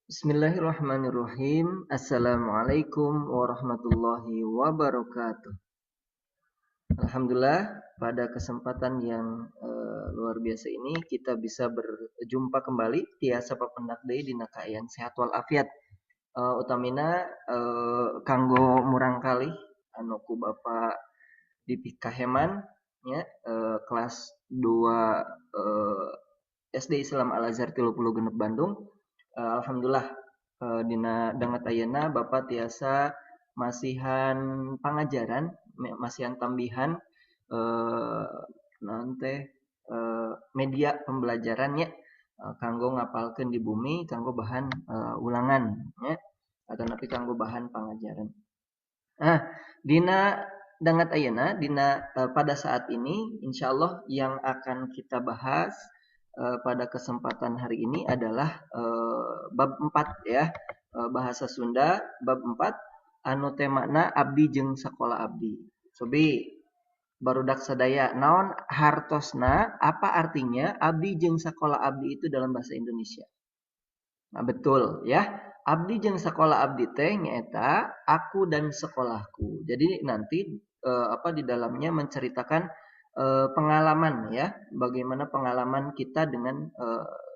Bismillahirrahmanirrahim. Assalamualaikum warahmatullahi wabarakatuh. Alhamdulillah, pada kesempatan yang luar biasa ini kita bisa berjumpa kembali tiasa papendak deui dina kaayaan sehat walafiat. Utamina kanggo murang kali anu ku Bapak Dipikaheman nya kelas 2 SD Islam Al Azhar 36 Bandung. Alhamdulillah dina dangat ayeuna Bapak tiasa masihan pangajaran, masihan tambihan eh, naon teh media pembelajarannya kanggo ngapalkeun di bumi kanggo bahan ulangan nya atau napi kanggo bahan pangajaran. Ah, dina dangat ayeuna dina pada saat ini insyaallah yang akan kita bahas pada kesempatan hari ini adalah bab 4 ya. Bahasa Sunda bab 4 anu temana abdi jeung sakola abdi. Sobi barudak sadaya naon hartosna apa artinya abdi jeung sakola abdi itu dalam bahasa Indonesia. Nah, betul ya. Abdi jeung sakola abdi teh nyaeta aku dan sekolahku. Jadi nanti apa di dalamnya menceritakan pengalaman ya, bagaimana pengalaman kita dengan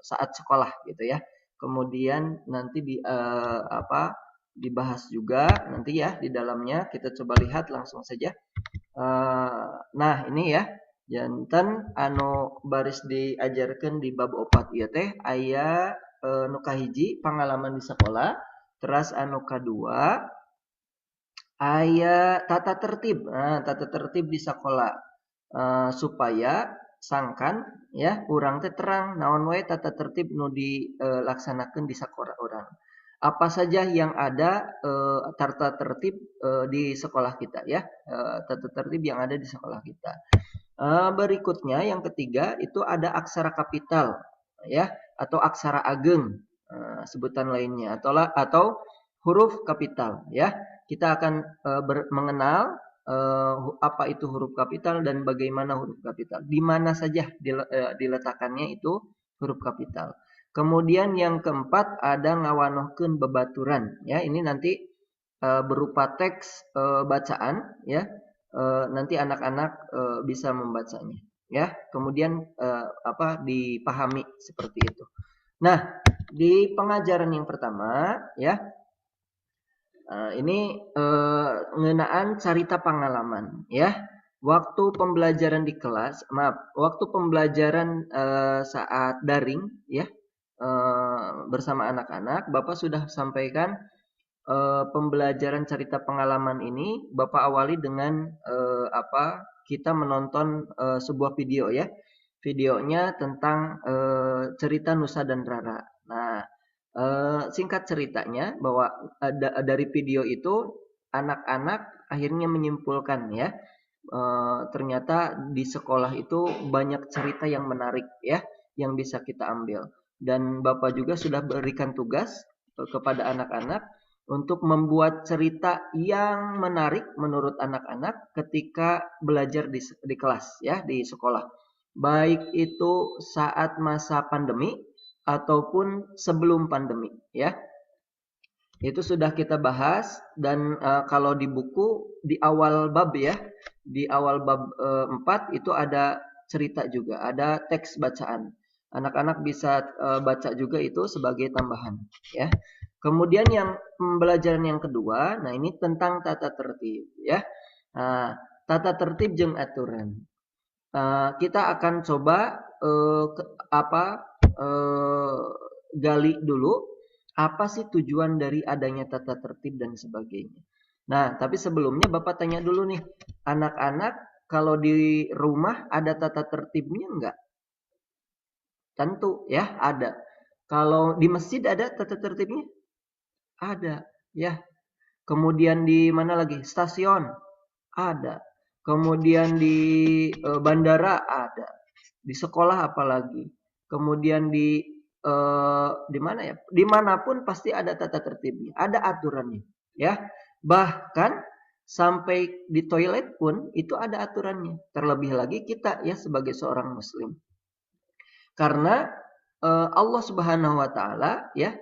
saat sekolah gitu ya. Kemudian nanti apa dibahas juga nanti ya di dalamnya kita coba lihat langsung saja. Nah ini ya jantan anu baris diajarkan di bab opat ieu teh aya nu kahiji pengalaman di sekolah, terus anu kadua aya tata tertib. Nah, tata tertib di sekolah supaya sangkan ya urang teh terang naon wae tata tertib nu dilaksanakeun di sakola urang. Apa saja yang ada tata tertib di sekolah kita ya, tata tertib yang ada di sekolah kita. Berikutnya yang ketiga itu ada aksara kapital ya atau aksara ageng sebutan lainnya atau huruf kapital ya. Kita akan mengenal apa itu huruf kapital dan bagaimana huruf kapital. Di mana saja diletakkannya itu huruf kapital. Kemudian yang keempat ada ngawanohkeun babaturan ya. Ini nanti berupa teks bacaan ya. Nanti anak-anak bisa membacanya ya. Kemudian apa dipahami seperti itu. Nah, di pengajaran yang pertama ya ini ngeunaan carita pengalaman ya. Waktu pembelajaran di kelas, maaf, waktu pembelajaran saat daring ya bersama anak-anak, Bapak sudah sampaikan pembelajaran cerita pengalaman ini Bapak awali dengan apa? Kita menonton sebuah video ya. Videonya tentang cerita Nusa dan Rara. Nah, singkat ceritanya bahwa dari video itu anak-anak akhirnya menyimpulkan ya ternyata di sekolah itu banyak cerita yang menarik ya yang bisa kita ambil dan Bapak juga sudah berikan tugas kepada anak-anak untuk membuat cerita yang menarik menurut anak-anak ketika belajar di kelas ya di sekolah baik itu saat masa pandemi ataupun sebelum pandemi ya. Itu sudah kita bahas dan kalau di buku di awal bab ya, di awal bab 4 itu ada cerita juga, ada teks bacaan. Anak-anak bisa baca juga itu sebagai tambahan ya. Kemudian yang pembelajaran yang kedua, nah ini tentang tata tertib ya. Nah, tata tertib jeung aturan. Kita akan coba apa uh, gali dulu apa sih tujuan dari adanya tata tertib dan sebagainya. Nah, tapi sebelumnya Bapak tanya dulu nih, anak-anak kalau di rumah ada tata tertibnya enggak? Tentu ya, ada. Kalau di masjid ada tata tertibnya? Ada, ya. Kemudian di mana lagi? Stasiun ada. Kemudian di bandara ada. Di sekolah apalagi. Kemudian di mana ya? Dimanapun pasti ada tata tertibnya, ada aturannya, ya. Bahkan sampai di toilet pun itu ada aturannya. Terlebih lagi kita ya sebagai seorang muslim. Karena Allah Subhanahu wa taala ya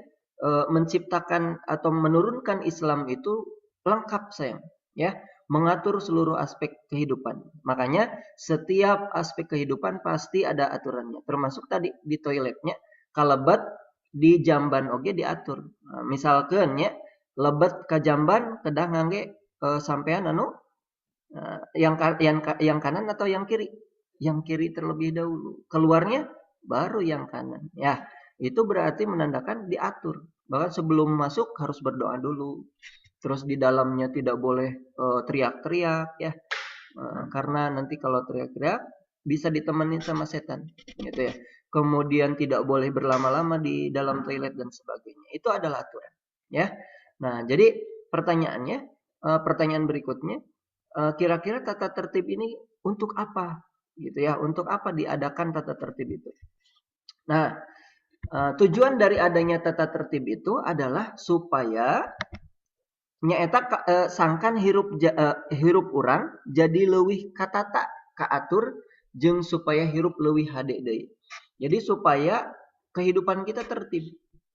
menciptakan atau menurunkan Islam itu lengkap sayang, ya, mengatur seluruh aspek kehidupan. Makanya setiap aspek kehidupan pasti ada aturannya, termasuk tadi di toiletnya kalebat di jamban oge diatur. Nah, misalkan ya lebet ke jamban kedah ngangge sampean anu yang kanan atau yang kiri? Yang kiri terlebih dahulu. Keluarnya baru yang kanan. Ya, itu berarti menandakan diatur. Bahkan sebelum masuk harus berdoa dulu. Terus di dalamnya tidak boleh teriak-teriak ya. Karena nanti kalau teriak-teriak bisa ditemenin sama setan gitu ya. Kemudian tidak boleh berlama-lama di dalam toilet dan sebagainya. Itu adalah aturan ya. Nah, jadi pertanyaannya pertanyaan berikutnya kira-kira tata tertib ini untuk apa gitu ya, untuk apa diadakan tata tertib itu. Nah, tujuan dari adanya tata tertib itu adalah supaya nyaeta sangkan hirup urang jadi leuwih katata kaatur jeung supaya hirup leuwih hade deui. Jadi supaya kehidupan kita tertib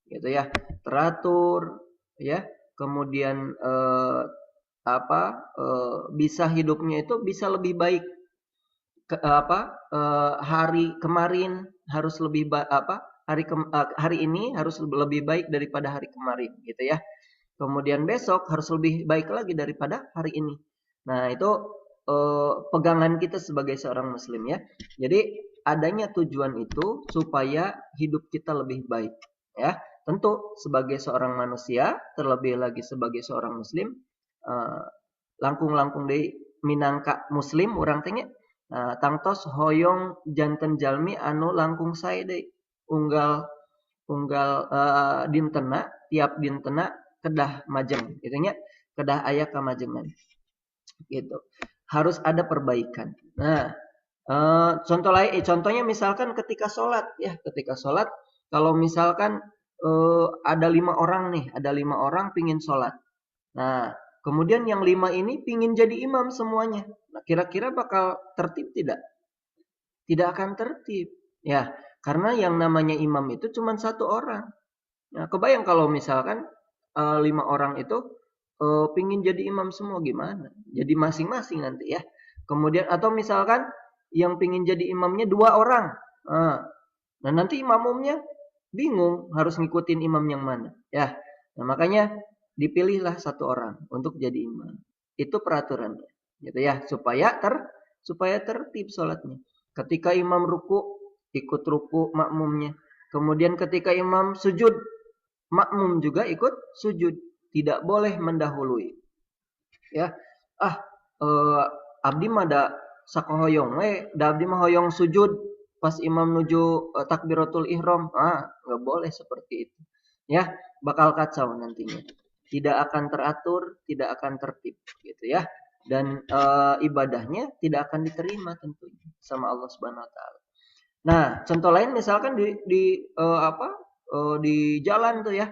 gitu ya, teratur ya, kemudian bisa hidupnya itu bisa lebih baik hari kemarin harus lebih hari ini harus lebih baik daripada hari kemarin gitu ya. Kemudian besok harus lebih baik lagi daripada hari ini. Nah, itu pegangan kita sebagai seorang muslim ya. Jadi adanya tujuan itu supaya hidup kita lebih baik ya. Tentu sebagai seorang manusia, terlebih lagi sebagai seorang muslim, langkung-langkung deui minangka muslim urang teh nya tangtos hoyong janten jalmi anu langkung sae deui unggal dintena tiap dintena kedah majeng gitu nya, kedah aya kamajengan gitu. Harus ada perbaikan. Nah, contohnya misalkan ketika sholat ya, ketika sholat kalau misalkan ada 5 orang nih, ada 5 orang pingin sholat. Nah, kemudian yang 5 ini pingin jadi imam semuanya. Nah, kira-kira bakal tertib tidak? Tidak akan tertib. Ya, karena yang namanya imam itu cuma satu orang. Nah, kebayang kalau misalkan 5 orang itu pingin jadi imam semua gimana? Jadi masing-masing nanti ya. Kemudian atau misalkan yang pingin jadi imamnya 2 orang. Nah, nanti makmumnya bingung harus ngikutin imam yang mana. Ya, nah makanya dipilihlah satu orang untuk jadi imam. Itu peraturannya, gitu ya, supaya tertib sholatnya. Ketika imam ruku, ikut ruku makmumnya. Kemudian ketika imam sujud, makmum juga ikut sujud. Tidak boleh mendahului. Ya, abdi mah da sakohoyong da abdi mah hoyong sujud pas imam nuju takbiratul ihram. Nggak boleh seperti itu. Ya, bakal kacau nantinya. Tidak akan teratur, tidak akan tertib gitu ya. Dan ibadahnya tidak akan diterima tentunya sama Allah Subhanahu wa taala. Nah, contoh lain misalkan di jalan tuh ya.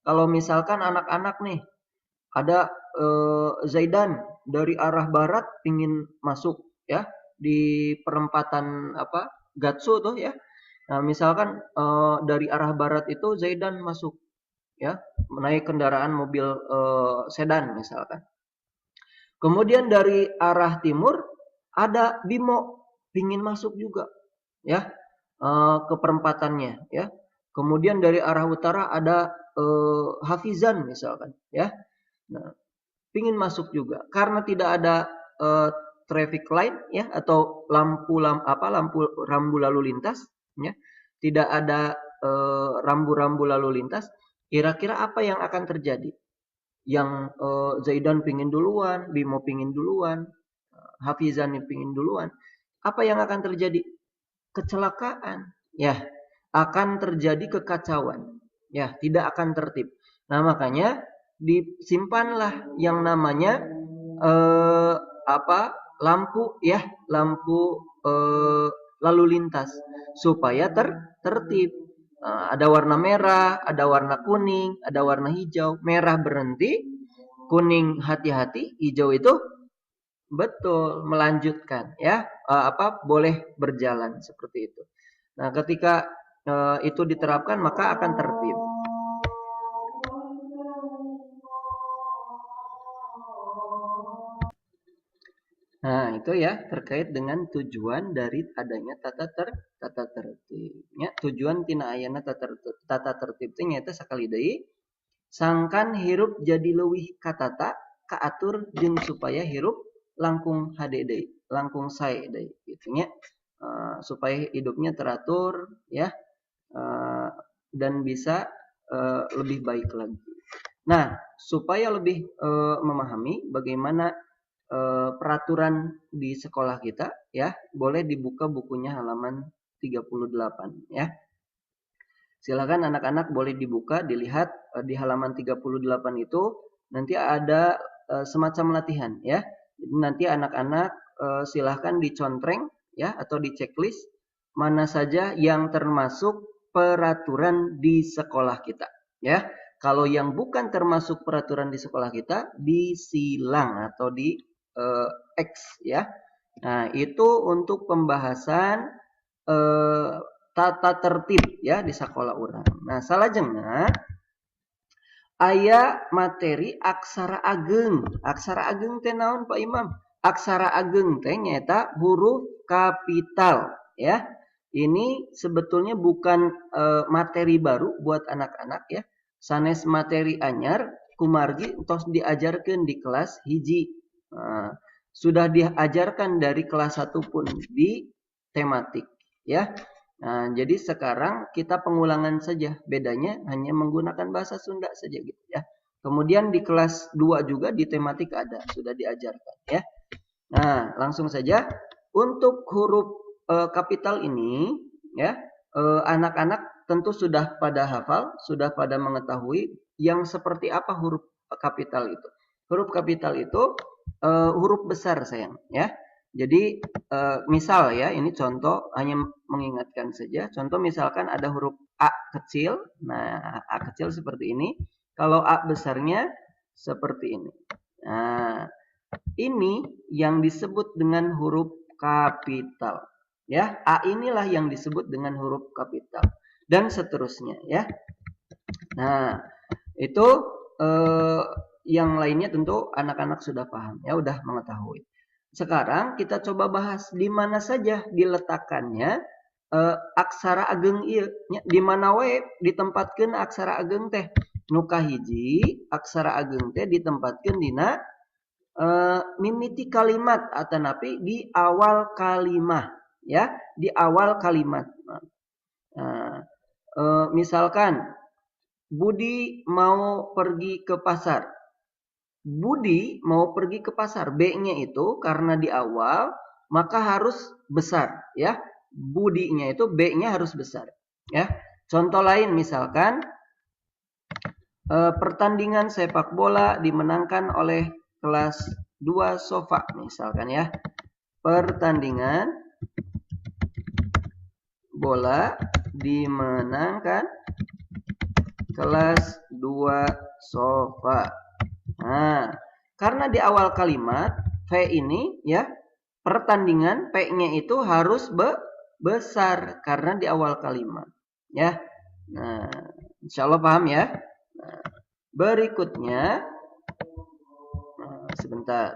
Kalau misalkan anak-anak nih ada Zaidan dari arah barat pingin masuk ya di perempatan Gatsu tuh ya. Nah, misalkan dari arah barat itu Zaidan masuk ya, menaik kendaraan mobil sedan misalkan. Kemudian dari arah timur ada Bimo pingin masuk juga ya ke perempatannya ya. Kemudian dari arah utara ada Hafizan misalkan ya. Nah, pingin masuk juga karena tidak ada traffic light ya atau lampu rambu lalu lintas ya. Tidak ada rambu-rambu lalu lintas. Kira-kira apa yang akan terjadi? Yang Zaidan pingin duluan, Bimo pingin duluan, Hafizan pingin duluan. Apa yang akan terjadi? Kecelakaan. Ya, akan terjadi kekacauan. Ya, tidak akan tertib. Nah, makanya disimpanlah yang namanya lampu lalu lintas supaya tertib. Ada warna merah, ada warna kuning, ada warna hijau. Merah berhenti, kuning hati-hati, hijau itu betul melanjutkan ya. Boleh berjalan seperti itu. Nah, ketika itu diterapkan maka akan tertib. Nah, itu ya terkait dengan tujuan dari adanya tata tertib. Ya, tujuan tina ayana tata tertib teh nyaeta sakali deui sangkan hirup jadi leuwih katata kaatur jeung supaya hirup langkung hade deui, langkung sae deui gitu nya. Supaya hidupnya teratur ya, dan bisa lebih baik lagi. Nah, supaya lebih memahami bagaimana peraturan di sekolah kita ya, boleh dibuka bukunya halaman 38 ya. Silakan anak-anak boleh dibuka, dilihat di halaman 38 itu nanti ada semacam latihan ya. Jadi nanti anak-anak silahkan dicontreng ya atau di checklist mana saja yang termasuk peraturan di sekolah kita ya. Kalau yang bukan termasuk peraturan di sekolah kita disilang atau di X ya. Nah, itu untuk pembahasan tata tertib ya di sekolah orang. Nah, salajengna aya materi aksara ageng. Aksara ageng teh naon Pak Imam? Aksara ageng teh nyata huruf kapital ya. Ini sebetulnya bukan materi baru buat anak-anak ya. Sanes materi anyar kumargi tos diajarkan di kelas hiji. Nah, sudah diajarkan dari kelas 1 pun di tematik ya. Nah, jadi sekarang kita pengulangan saja, bedanya hanya menggunakan bahasa Sunda saja gitu ya. Kemudian di kelas 2 juga di tematik ada, sudah diajarkan ya. Nah, langsung saja untuk huruf kapital ini ya, anak-anak tentu sudah pada hafal, sudah pada mengetahui yang seperti apa huruf kapital itu. Huruf kapital itu huruf besar sayang ya. Jadi misal ya, ini contoh hanya mengingatkan saja. Contoh misalkan ada huruf A kecil. Nah, A kecil seperti ini. Kalau A besarnya seperti ini. Nah, ini yang disebut dengan huruf kapital. Ya, A inilah yang disebut dengan huruf kapital. Dan seterusnya ya. Nah, itu yang lainnya tentu anak-anak sudah paham ya, udah mengetahui. Sekarang kita coba bahas di mana saja diletakkannya aksara ageng ieu nya, di mana wae ditempatkeun aksara ageng teh. Nu kahiji aksara ageng teh ditempatkeun dina mimiti kalimat atanapi di awal kalimat ya, di awal kalimat. Nah, misalkan Budi mau pergi ke pasar. Budi mau pergi ke pasar. B-nya itu karena di awal maka harus besar ya. Budinya itu B-nya harus besar ya. Contoh lain misalkan pertandingan sepak bola dimenangkan oleh kelas 2 Sofa misalkan ya. Pertandingan bola dimenangkan kelas 2 Sofa. Nah, karena di awal kalimat V ini ya, pertandingan P-nya itu harus besar karena di awal kalimat ya. Nah, insya Allah paham ya. Nah, berikutnya sebentar.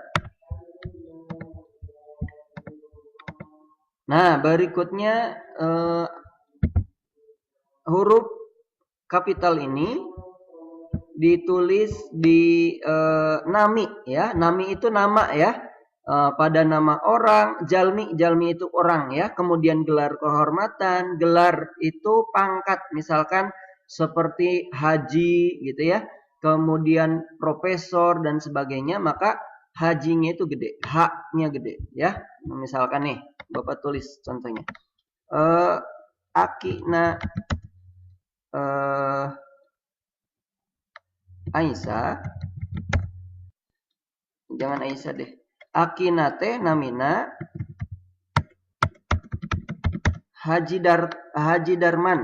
Nah, berikutnya huruf kapital ini ditulis di nami ya. Nami itu nama ya. Pada nama orang, jalmi itu orang ya. Kemudian gelar kehormatan, gelar itu pangkat misalkan seperti haji gitu ya. Kemudian profesor dan sebagainya, maka hajinya itu gede, haknya gede ya. Misalkan nih, Bapak tulis contohnya. Akina Aisyah, jangan Aisyah deh. Akina teh namina Haji Darman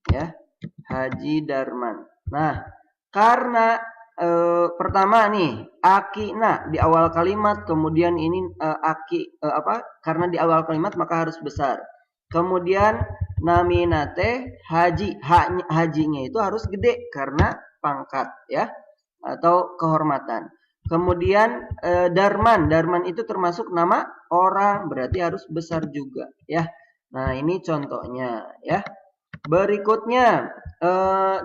ya, Haji Darman. Nah, karena pertama nih akina di awal kalimat, kemudian ini karena di awal kalimat maka harus besar. Kemudian namina teh haji, hajinya itu harus gede karena pangkat ya atau kehormatan. Kemudian Darman, Darman itu termasuk nama orang, berarti harus besar juga ya. Nah, ini contohnya ya. Berikutnya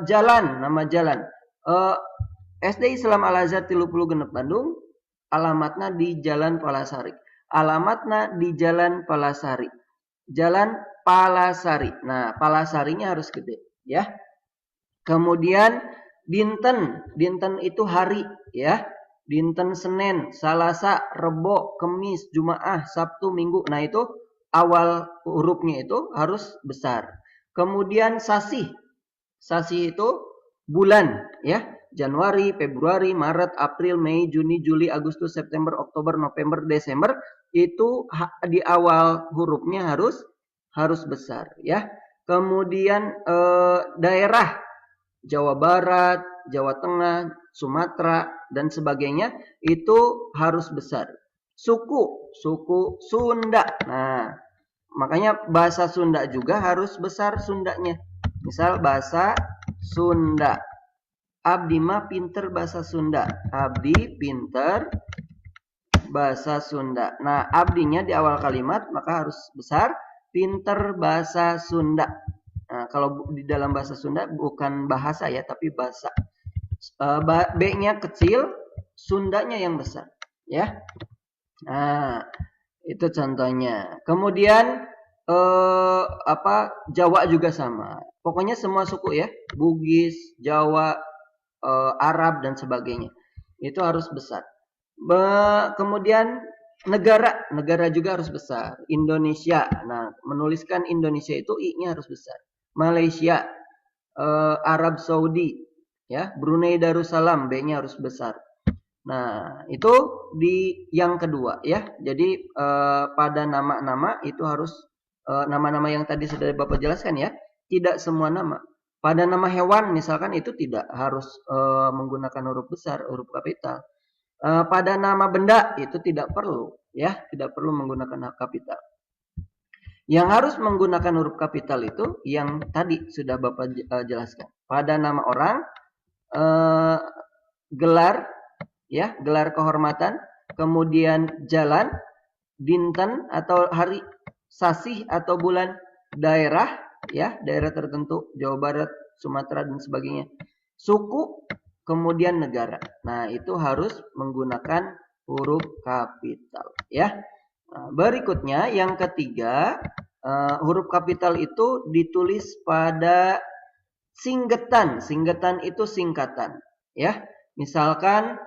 jalan, nama jalan. SD Islam Al Azhar 30 Genep Bandung, alamatna di Jalan Palasari. Alamatna di Jalan Palasari. Jalan Palasari. Nah, Palasarinya harus gede ya. Kemudian dinten, dinten itu hari ya. Dinten Senin, Salasa, Rebo, Kemis, Jumaah, Sabtu, Minggu. Nah, itu awal hurufnya itu harus besar. Kemudian sasih. Sasih itu bulan ya. Januari, Februari, Maret, April, Mei, Juni, Juli, Agustus, September, Oktober, November, Desember itu di awal hurufnya harus besar ya. Kemudian daerah Jawa Barat, Jawa Tengah, Sumatera dan sebagainya itu harus besar. Suku, suku Sunda. Nah, makanya bahasa Sunda juga harus besar Sundanya. Misal bahasa Sunda. Abdi mah pinter bahasa Sunda. Abdi pinter bahasa Sunda. Nah, abdinya di awal kalimat maka harus besar. Pinter bahasa Sunda. Nah, kalau di dalam bahasa Sunda bukan bahasa ya, tapi bahasa. B-nya kecil, Sundanya yang besar, ya. Nah, itu contohnya. Kemudian Jawa juga sama. Pokoknya semua suku ya, Bugis, Jawa, Arab dan sebagainya. Itu harus besar. Kemudian negara juga harus besar. Indonesia. Nah, menuliskan Indonesia itu I-nya harus besar. Malaysia, Arab Saudi, ya, Brunei Darussalam, B-nya harus besar. Nah, itu di yang kedua ya. Jadi pada nama-nama itu harus nama-nama yang tadi sudah Bapak jelaskan ya, tidak semua nama. Pada nama hewan misalkan itu tidak harus menggunakan huruf besar, huruf kapital. Pada nama benda itu tidak perlu ya, tidak perlu menggunakan kapital. Yang harus menggunakan huruf kapital itu yang tadi sudah Bapak jelaskan. Pada nama orang, gelar, ya, gelar kehormatan, kemudian jalan, dinten atau hari, sasih atau bulan, daerah, ya, daerah tertentu, Jawa Barat, Sumatera dan sebagainya, suku, kemudian negara. Nah, itu harus menggunakan huruf kapital, ya. Nah, berikutnya yang ketiga, huruf kapital itu ditulis pada singgetan. Singgetan itu singkatan, ya. Misalkan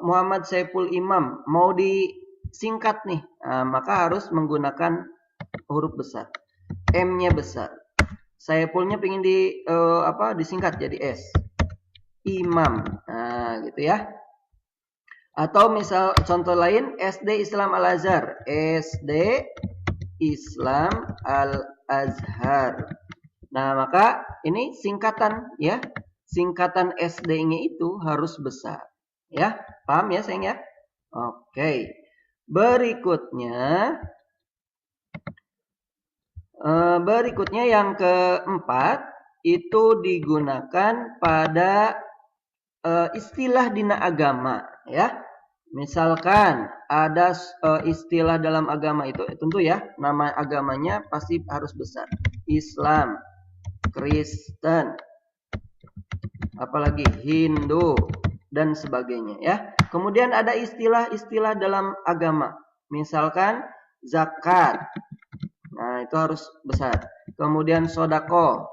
Muhammad Saiful Imam mau disingkat nih, maka harus menggunakan huruf besar. M-nya besar. Saifulnya pengen disingkat jadi S. Imam. Nah, gitu ya. Atau misal contoh lain SD Islam Al Azhar, SD Islam Al Azhar. Nah, maka ini singkatan ya. Singkatan SD-nya itu harus besar. Ya, paham ya sayang ya? Oke. Berikutnya yang keempat itu digunakan pada istilah dina agama ya. Misalkan ada istilah dalam agama itu tentu ya, nama agamanya pasti harus besar. Islam, Kristen, apalagi Hindu dan sebagainya ya. Kemudian ada istilah-istilah dalam agama. Misalkan zakat. Nah, itu harus besar. Kemudian sodako.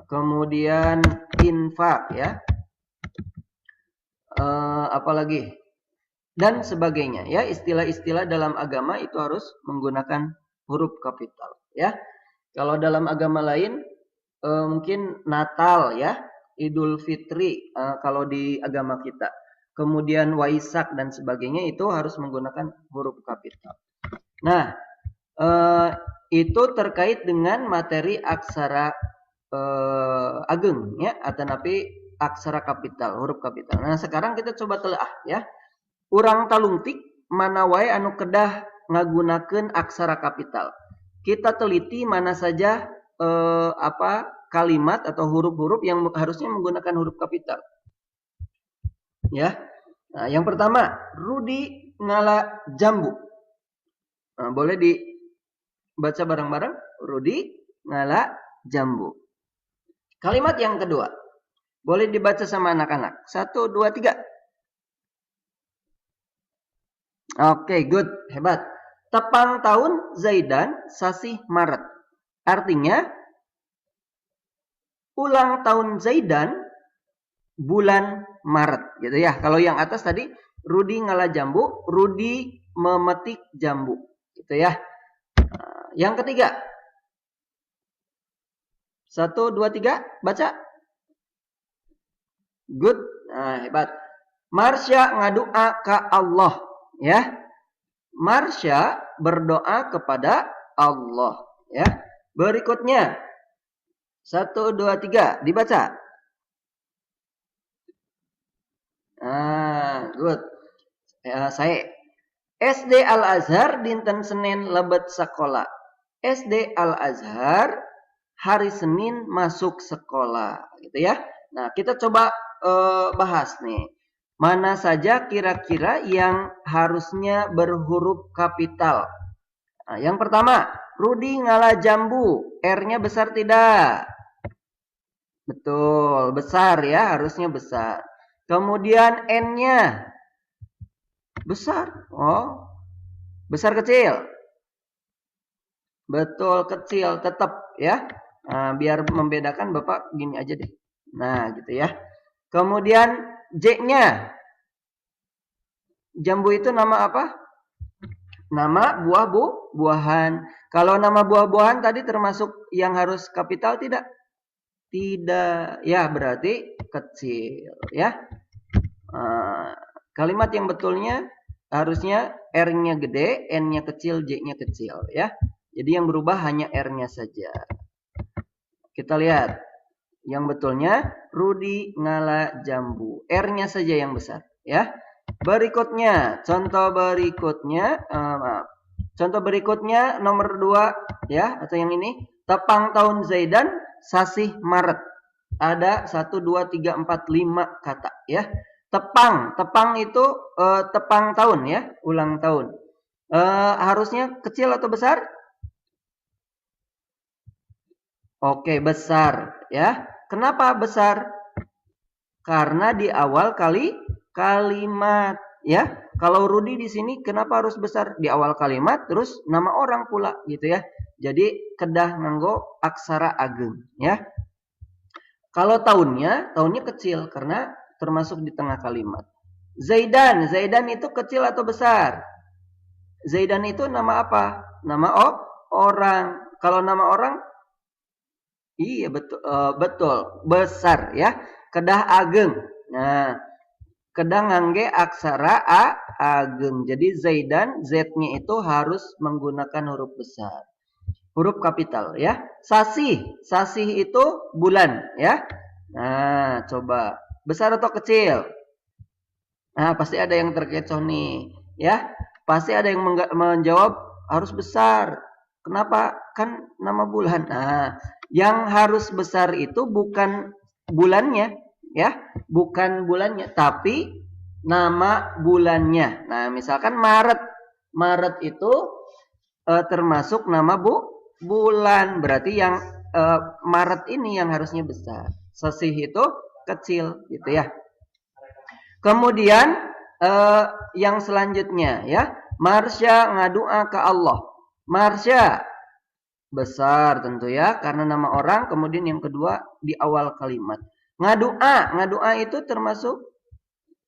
Kemudian infak ya. Apalagi dan sebagainya ya, istilah-istilah dalam agama itu harus menggunakan huruf kapital ya. Kalau dalam agama lain mungkin Natal ya, Idul Fitri kalau di agama kita. Kemudian Waisak dan sebagainya itu harus menggunakan huruf kapital. Nah, itu terkait dengan materi aksara ageng ya, atau napi aksara kapital, huruf kapital. Nah, sekarang kita coba telaah ya. Urang talungtik mana wae anu kedah ngagunakeun aksara kapital. Kita teliti mana saja kalimat atau huruf-huruf yang harusnya menggunakan huruf kapital. Ya. Nah, yang pertama, Rudi ngala jambu. Nah, boleh dibaca bareng-bareng. Rudi ngala jambu. Kalimat yang kedua, boleh dibaca sama anak-anak. 1, 2, 3. Oke, good. Hebat. Tepang tahun Zaidan sasih Maret. Artinya, ulang tahun Zaidan bulan Maret. Gitu ya. Kalau yang atas tadi, Rudi ngala jambu, Rudi memetik jambu. Gitu ya. Yang ketiga. 1, 2, 3. Baca. Good. Nah, hebat. Marsha ngadoa ke Allah. Ya. Marsha berdoa kepada Allah. Ya. Berikutnya. 1, 2, 3. Dibaca. Good. Saya. SD Al-Azhar dinten Senin lebet sekolah. SD Al-Azhar hari Senin masuk sekolah. Gitu ya. Nah, kita coba bahas nih. Mana saja kira-kira yang harusnya berhuruf kapital? Nah, yang pertama, Rudi ngala jambu. R-nya besar tidak? Betul, besar ya, harusnya besar. Kemudian N-nya besar. Oh, besar kecil? Betul, kecil tetap ya. Nah, biar membedakan Bapak gini aja deh. Nah, gitu ya. Kemudian J-nya. Jambu itu nama apa? Nama buah-buahan. Kalau nama buah-buahan tadi termasuk yang harus kapital tidak? Tidak. Ya, berarti kecil ya. Kalimat yang betulnya harusnya R-nya gede, N-nya kecil, J-nya kecil ya. Jadi yang berubah hanya R-nya saja. Kita lihat. Yang betulnya Rudi ngala jambu. R-nya saja yang besar ya. Berikutnya, contoh berikutnya contoh berikutnya nomor 2 ya, atau yang ini, tepang tahun Zaidan sasih Maret. Ada 1, 2, 3, 4, 5 kata ya. Tepang itu tepang tahun ya, ulang tahun. Harusnya kecil atau besar? Oke, besar ya. Kenapa besar? Karena di awal kalimat ya. Kalau Rudi di sini kenapa harus besar? Di awal kalimat terus nama orang pula gitu ya. Jadi kedah nganggo aksara ageng ya. Kalau tahunnya kecil karena termasuk di tengah kalimat. Zaidan itu kecil atau besar? Zaidan itu nama apa? Nama orang. Kalau nama orang iya betul besar ya. Kedah ageng. Nah, kedah ngangge aksara ageng. Jadi Zaidan Z-nya itu harus menggunakan huruf besar. Huruf kapital ya. Sasih itu bulan ya. Nah, coba besar atau kecil? Nah, pasti ada yang terkecoh nih ya. Pasti ada yang menjawab harus besar. Kenapa? Kan nama bulan. Nah, yang harus besar itu bukan bulannya ya, bukan bulannya, tapi nama bulannya. Nah, misalkan Maret. Maret itu termasuk nama bulan. Berarti yang Maret ini yang harusnya besar. Sasih itu kecil gitu ya. Kemudian yang selanjutnya ya, Marsha ngadoa ke Allah. Marsha besar tentu ya karena nama orang. Kemudian yang kedua di awal kalimat. Ngadoa itu termasuk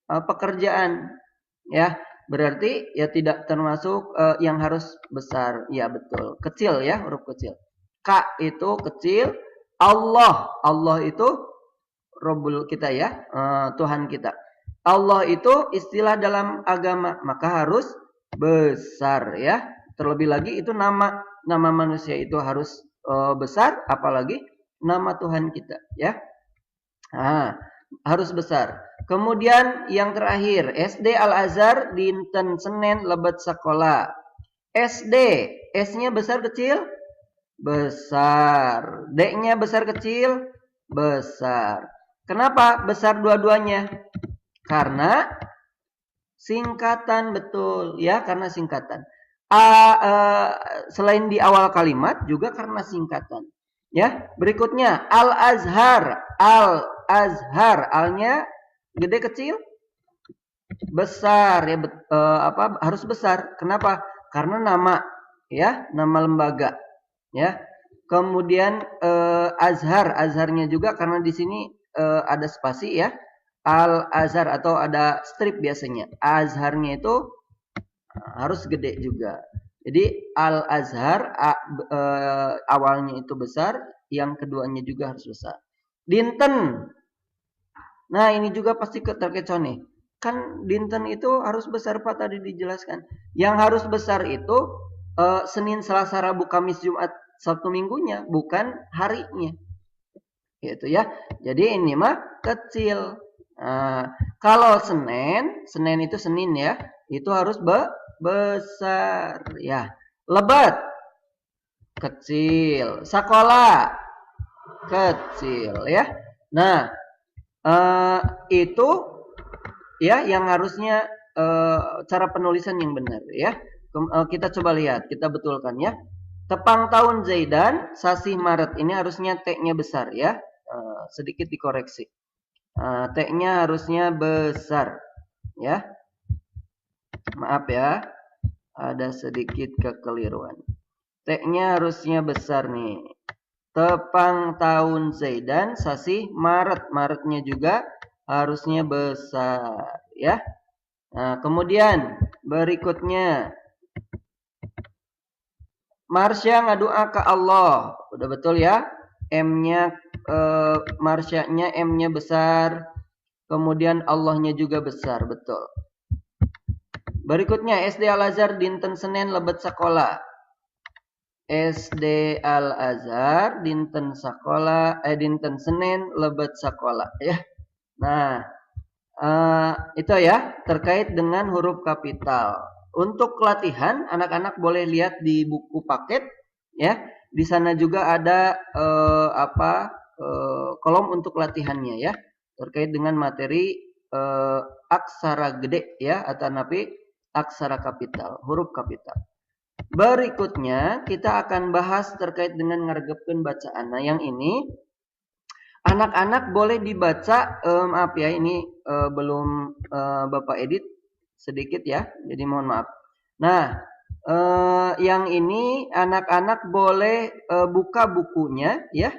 pekerjaan ya. Berarti ya tidak termasuk yang harus besar. Ya betul. Kecil ya, huruf kecil. K itu kecil. Allah itu Rabbul kita ya, Tuhan kita. Allah itu istilah dalam agama, maka harus besar ya. Terlebih lagi itu nama manusia itu harus besar, apalagi nama Tuhan kita ya. Nah, harus besar. Kemudian yang terakhir, SD Al-Azhar dinten Senin lebet sekolah. SD, S-nya besar kecil? Besar. D-nya besar kecil? Besar. Kenapa besar dua-duanya? Karena singkatan, betul ya, karena singkatan. Selain di awal kalimat juga karena singkatan. Ya, berikutnya Al-Azhar. Al-Azhar, alnya gede kecil? Besar ya, harus besar. Kenapa? Karena nama ya, nama lembaga ya. Kemudian Azharnya juga karena di sini ada spasi ya. Al-Azhar atau ada strip biasanya. Azharnya itu harus gede juga. Jadi Al-Azhar awalnya itu besar, yang keduanya juga harus besar. Dinten. Nah, ini juga pasti terkecoh nih. Kan dinten itu harus besar, Pak, tadi dijelaskan. Yang harus besar itu Senin, Selasa, Rabu, Kamis, Jumat, Sabtu, Minggunya, bukan harinya. Gitu ya. Jadi ini mah kecil. Nah, kalau Senin itu Senin ya, itu harus besar ya. Lebat kecil, sekolah kecil ya. Nah, itu ya yang harusnya cara penulisan yang benar ya. Kita coba lihat, kita betulkan ya. Tepang tahun Zaidan, Sasih Maret, ini harusnya T-nya besar ya. Sedikit dikoreksi. T-nya harusnya besar ya. Maaf ya, ada sedikit kekeliruan. T-nya harusnya besar nih. Tepang tahun Zaidan, Sasih Maret, Maretnya juga harusnya besar ya. Nah, kemudian berikutnya Marsya ngadoa ke Allah. Udah betul ya? M-nya Marsyanya M-nya besar. Kemudian Allah-nya juga besar, betul. Berikutnya SD Al-Azhar dinten Senin lebet sekolah. SD Al-Azhar dinten dinten Senin lebet sekolah ya. Nah, itu ya terkait dengan huruf kapital. Untuk latihan anak-anak boleh lihat di buku paket ya. Di sana juga ada kolom untuk latihannya ya, terkait dengan materi aksara gede ya, atau napi aksara kapital, huruf kapital. Berikutnya kita akan bahas terkait dengan ngargepkeun bacaan. Nah, yang ini anak-anak boleh dibaca, maaf ya, ini belum Bapak edit sedikit ya, jadi mohon maaf. Nah, yang ini anak-anak boleh buka bukunya ya,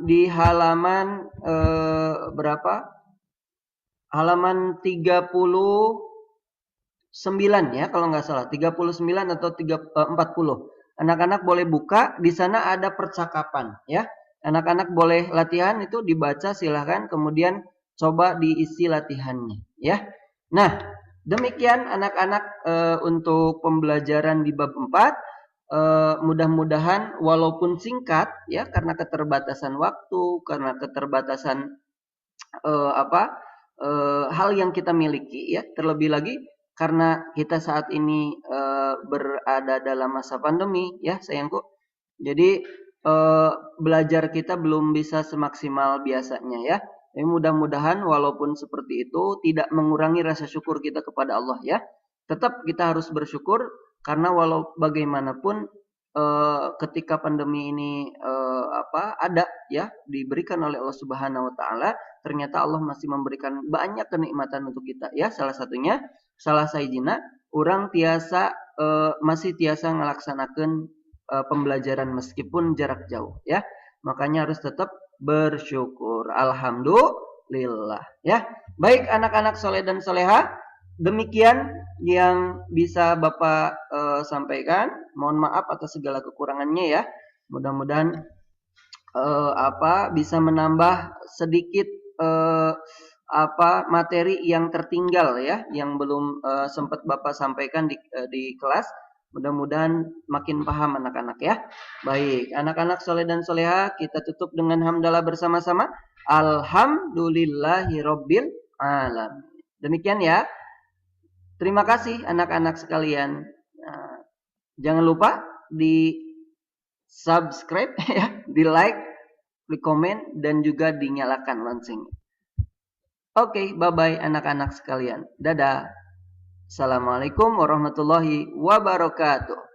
di halaman berapa? Halaman 39 ya kalau nggak salah, 39 atau 40. Anak-anak boleh buka, di sana ada percakapan ya. Anak-anak boleh latihan itu dibaca, silahkan, kemudian coba diisi latihannya ya. Nah, demikian anak-anak untuk pembelajaran di bab 4. Mudah-mudahan walaupun singkat ya, karena keterbatasan waktu, karena keterbatasan hal yang kita miliki ya, terlebih lagi karena kita saat ini berada dalam masa pandemi ya sayangku. Jadi belajar kita belum bisa semaksimal biasanya ya. Tapi mudah-mudahan walaupun seperti itu tidak mengurangi rasa syukur kita kepada Allah ya. Tetap kita harus bersyukur karena walau bagaimanapun ketika pandemi ini ada ya, diberikan oleh Allah Subhanahu wa taala, ternyata Allah masih memberikan banyak kenikmatan untuk kita ya. Salah satunya salah sayjina orang masih tiasa ngelaksanakan pembelajaran meskipun jarak jauh ya. Makanya harus tetap bersyukur. Alhamdulillah ya. Baik anak-anak soleh dan soleha, demikian yang bisa Bapak sampaikan. Mohon maaf atas segala kekurangannya ya. Mudah-mudahan bisa menambah sedikit materi yang tertinggal ya, yang belum sempat Bapak sampaikan di kelas. Mudah-mudahan makin paham anak-anak ya. Baik, anak-anak soleh dan soleha, kita tutup dengan hamdalah bersama-sama. Alhamdulillahirabbil alamin. Demikian ya. Terima kasih anak-anak sekalian. Nah, jangan lupa di subscribe ya, di like, di komen, dan juga dinyalakan loncengnya. Oke, bye-bye anak-anak sekalian. Dadah. Assalamualaikum warahmatullahi wabarakatuh.